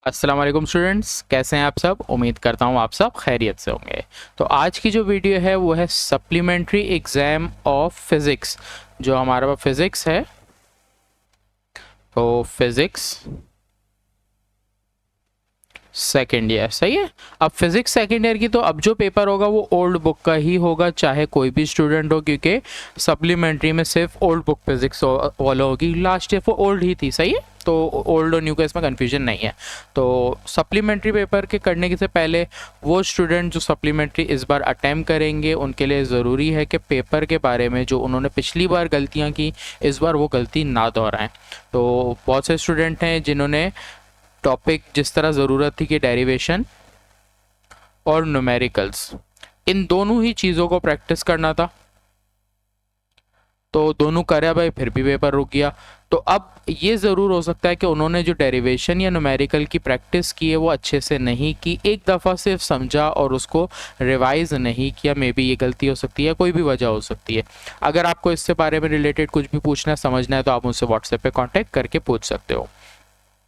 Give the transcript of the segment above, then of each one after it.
अस्सलाम वालेकुम स्टूडेंट्स, कैसे हैं आप सब। उम्मीद करता हूँ आप सब खैरियत से होंगे। तो आज की जो वीडियो है वो है सप्लीमेंट्री एग्ज़ाम ऑफ फिज़िक्स। जो हमारा पास फिज़िक्स है, तो फिज़िक्स सेकेंड ईयर, सही है। अब फिजिक्स सेकेंड ईयर की तो अब जो पेपर होगा वो ओल्ड बुक का ही होगा, चाहे कोई भी स्टूडेंट हो, क्योंकि सप्लीमेंट्री में सिर्फ ओल्ड बुक फिजिक्स फॉलो होगी। लास्ट ईयर वो ओल्ड ही थी, सही है। तो ओल्ड और न्यू का इसमें कन्फ्यूजन नहीं है। तो सप्लीमेंट्री पेपर के करने के से पहले वो स्टूडेंट जो सप्लीमेंट्री इस बार अटैम्प्ट करेंगे उनके लिए ज़रूरी है कि पेपर के बारे में जो उन्होंने पिछली बार गलतियाँ की, इस बार वो गलती ना दोहराएं। तो बहुत से स्टूडेंट हैं जिन्होंने टॉपिक जिस तरह ज़रूरत थी कि डेरिवेशन और न्यूमेरिकल्स, इन दोनों ही चीज़ों को प्रैक्टिस करना था, तो दोनों करे भाई, फिर भी पेपर रुक गया। तो अब ये ज़रूर हो सकता है कि उन्होंने जो डेरिवेशन या न्यूमेरिकल की प्रैक्टिस की है वो अच्छे से नहीं की, एक दफ़ा सिर्फ समझा और उसको रिवाइज नहीं किया। मे बी ये गलती हो सकती है, कोई भी वजह हो सकती है। अगर आपको इससे बारे में रिलेटेड कुछ भी पूछना है, समझना है, तो आप मुझसे व्हाट्सएप पे कांटेक्ट करके पूछ सकते हो।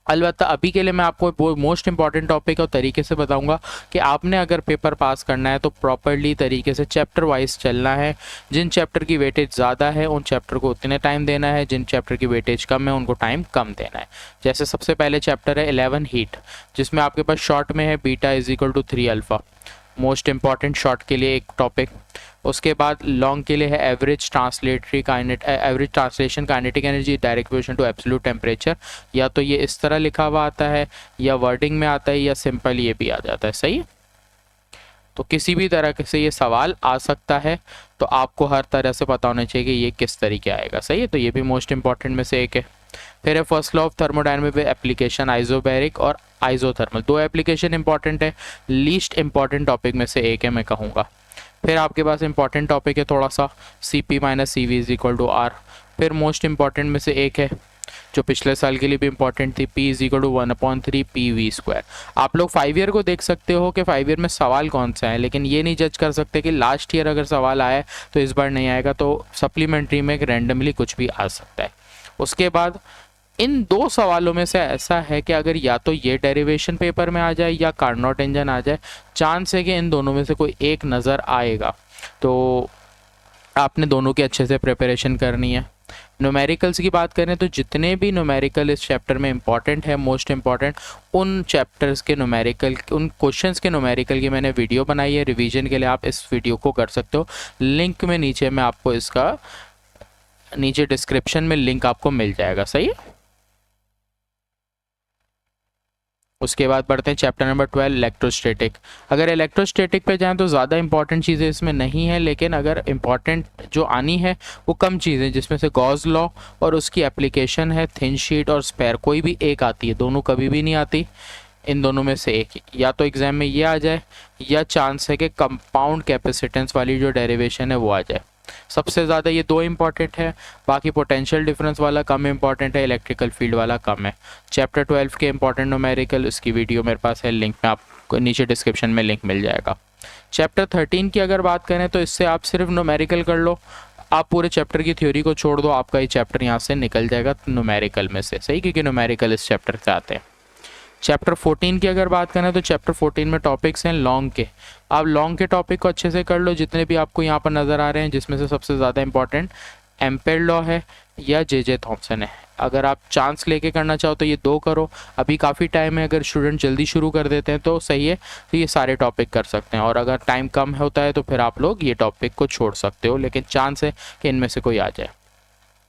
अलबत्ता अभी के लिए मैं आपको वो मोस्ट इंपॉर्टेंट टॉपिक और तरीके से बताऊंगा कि आपने अगर पेपर पास करना है तो प्रॉपरली तरीके से चैप्टर वाइज चलना है। जिन चैप्टर की वेटेज ज़्यादा है उन चैप्टर को उतने टाइम देना है, जिन चैप्टर की वेटेज कम है उनको टाइम कम देना है। जैसे सबसे पहले चैप्टर है 11 हीट, जिसमें आपके पास शॉर्ट में है beta is equal to 3 alpha, most important short के लिए एक टॉपिक। उसके बाद लॉन्ग के लिए है average translation kinetic energy direct equation two absolute temperature. या तो ये इस तरह लिखा हुआ आता है, या वर्डिंग में आता है, या सिंपल ये भी आ जाता है, सही है। तो किसी भी तरह से ये सवाल आ सकता है, तो आपको हर तरह से पता होना चाहिए कि ये किस तरीके आएगा, सही है। तो ये भी मोस्ट इंपॉर्टेंट में से एक है। फिर है first law of thermodynamic application isobaric और आइसोथर्मल, दो एप्लीकेशन इंपॉर्टेंट है, लीस्ट इंपॉर्टेंट टॉपिक में से एक है, मैं कहूँगा। फिर आपके पास इंपॉर्टेंट टॉपिक है थोड़ा सा, C P minus C V is equal to R. फिर मोस्ट इंपॉर्टेंट में से एक है जो पिछले साल के लिए भी इंपॉर्टेंट थी, P is equal to 1/3 P V square. आप लोग 5 ईयर को देख सकते हो कि 5 ईयर में सवाल कौन सा है, लेकिन ये नहीं जज कर सकते कि लास्ट ईयर अगर सवाल आया तो इस बार नहीं आएगा। तो सप्लीमेंट्री में रैंडमली कुछ भी आ सकता है। उसके बाद इन दो सवालों में से ऐसा है कि अगर या तो ये डेरिवेशन पेपर में आ जाए या कार्नोट इंजन आ जाए, चांस है कि इन दोनों में से कोई एक नज़र आएगा। तो आपने दोनों की अच्छे से प्रिपरेशन करनी है। न्यूमेरिकल्स की बात करें तो जितने भी न्यूमेरिकल इस चैप्टर में इंपॉर्टेंट है, मोस्ट इंपॉर्टेंट, उन चैप्टर्स के न्यूमेरिकल, उन क्वेश्चंस के न्यूमेरिकल की मैंने वीडियो बनाई है रिवीजन के लिए, आप इस वीडियो को कर सकते हो। लिंक में नीचे मैं आपको इसका, नीचे डिस्क्रिप्शन में लिंक आपको मिल जाएगा, सही है। उसके बाद बढ़ते हैं चैप्टर नंबर 12 इलेक्ट्रोस्टैटिक। अगर इलेक्ट्रोस्टैटिक पे जाएं तो ज़्यादा इंपॉर्टेंट चीज़ें इसमें नहीं है, लेकिन अगर इंपॉर्टेंट जो आनी है वो कम चीज़ें, जिसमें से गॉस लॉ और उसकी एप्लीकेशन है, थिन शीट और स्पेयर, कोई भी एक आती है, दोनों कभी भी नहीं आती। इन दोनों में से एक या तो एग्जाम में ये आ जाए, या चांस है कि कंपाउंड कैपेसिटेंस वाली जो डेरिवेशन है वो आ जाए। सबसे ज़्यादा ये दो इंपॉर्टेंट है, बाकी पोटेंशियल डिफरेंस वाला कम इंपॉर्टेंट है, इलेक्ट्रिकल फील्ड वाला कम है। चैप्टर 12 के इंपॉर्टेंट न्यूमेरिकल, उसकी वीडियो मेरे पास है, लिंक में आपको नीचे डिस्क्रिप्शन में लिंक मिल जाएगा। चैप्टर 13 की अगर बात करें तो इससे आप सिर्फ न्यूमेरिकल कर लो, आप पूरे चैप्टर की थ्योरी को छोड़ दो, आपका ये चैप्टर यहाँ से निकल जाएगा न्यूमेरिकल में से, सही, क्योंकि न्यूमेरिकल इस चैप्टर से आते हैं। चैप्टर 14 की अगर बात करें तो चैप्टर 14 में टॉपिक्स हैं लॉन्ग के। आप लॉन्ग के टॉपिक को अच्छे से कर लो, जितने भी आपको यहाँ पर नज़र आ रहे हैं, जिसमें से सबसे ज़्यादा इंपॉर्टेंट एम्पेयर लॉ है या जे थॉम्सन है। अगर आप चांस लेके करना चाहो तो ये दो करो, अभी काफ़ी टाइम है, अगर स्टूडेंट जल्दी शुरू कर देते हैं तो सही है, तो ये सारे टॉपिक कर सकते हैं। और अगर टाइम कम होता है तो फिर आप लोग ये टॉपिक को छोड़ सकते हो, लेकिन चांस है कि इनमें से कोई आ जाए।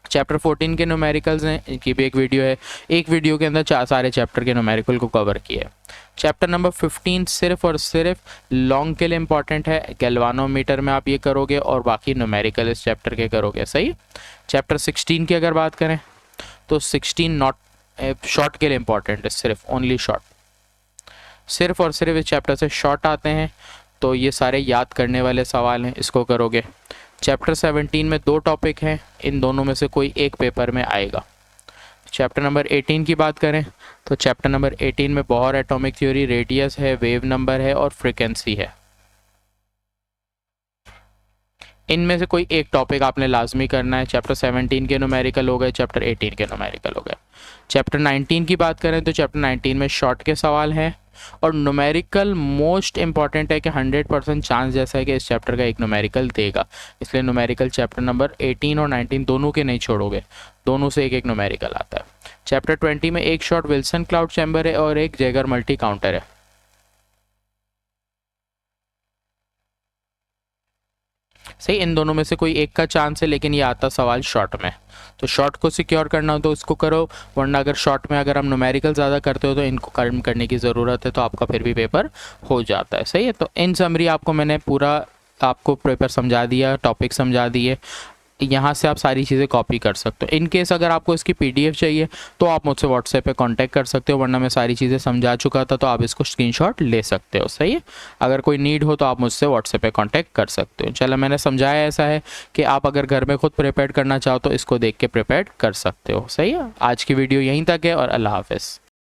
चैप्टर 14 के न्यूमेरिकल्स हैं, इनकी भी एक वीडियो है, एक वीडियो के अंदर सारे चैप्टर के न्यूमेरिकल को कवर किया है। चैप्टर नंबर 15 सिर्फ और सिर्फ लॉन्ग के लिए इंपॉर्टेंट है, गैल्वानोमीटर में आप ये करोगे और बाकी न्यूमेरिकल इस चैप्टर के करोगे, सही। चैप्टर 16 की अगर बात करें तो 16 नॉट शॉर्ट के लिए इंपॉर्टेंट है, सिर्फ ओनली शॉर्ट, सिर्फ और सिर्फ इस चैप्टर से शॉर्ट आते हैं, तो ये सारे याद करने वाले सवाल हैं, इसको करोगे। चैप्टर 17 में दो टॉपिक हैं, इन दोनों में से कोई एक पेपर में आएगा। चैप्टर नंबर 18 की बात करें तो चैप्टर नंबर 18 में बोहर एटॉमिक थ्योरी, रेडियस है, वेव नंबर है और फ्रीक्वेंसी है। इनमें से कोई एक टॉपिक आपने लाजमी करना है। चैप्टर 17 के न्यूमेरिकल हो गए, चैप्टर 18 के न्यूमेरिकल हो गए। चैप्टर 19 की बात करें तो चैप्टर 19 में शॉर्ट के सवाल हैं और न्यूमेरिकल मोस्ट इंपॉर्टेंट है कि 100% चांस जैसा है कि इस चैप्टर का एक न्यूमेरिकल देगा, इसलिए न्यूमेरिकल चैप्टर नंबर 18 और 19 दोनों के नहीं छोड़ोगे, दोनों से एक एक न्यूमेरिकल आता है। चैप्टर 20 में एक शॉर्ट विल्सन क्लाउड चैम्बर है और एक जैगर मल्टी काउंटर है। सही, इन दोनों में से कोई एक का चांस है, लेकिन ये आता सवाल शॉर्ट में, तो शॉर्ट को सिक्योर करना हो तो इसको करो, वरना अगर शॉर्ट में अगर हम न्यूमेरिकल ज़्यादा करते हो तो इनको कम करने की ज़रूरत है, तो आपका फिर भी पेपर हो जाता है। सही है, तो इन समरी आपको मैंने पूरा आपको पेपर समझा दिया, टॉपिक समझा दिए, यहाँ से आप सारी चीज़ें कॉपी कर सकते हो। इन केस अगर आपको इसकी पीडीएफ चाहिए तो आप मुझसे व्हाट्सएप पे कांटेक्ट कर सकते हो, वरना मैं सारी चीज़ें समझा चुका था तो आप इसको स्क्रीनशॉट ले सकते हो। सही है, अगर कोई नीड हो तो आप मुझसे व्हाट्सएप पे कांटेक्ट कर सकते हो। चलो, मैंने समझाया ऐसा है कि आप अगर घर में खुद प्रिपेयर करना चाहो तो इसको देख के प्रिपेयर कर सकते हो। सही है, आज की वीडियो यहीं तक है और अल्लाह हाफिज़।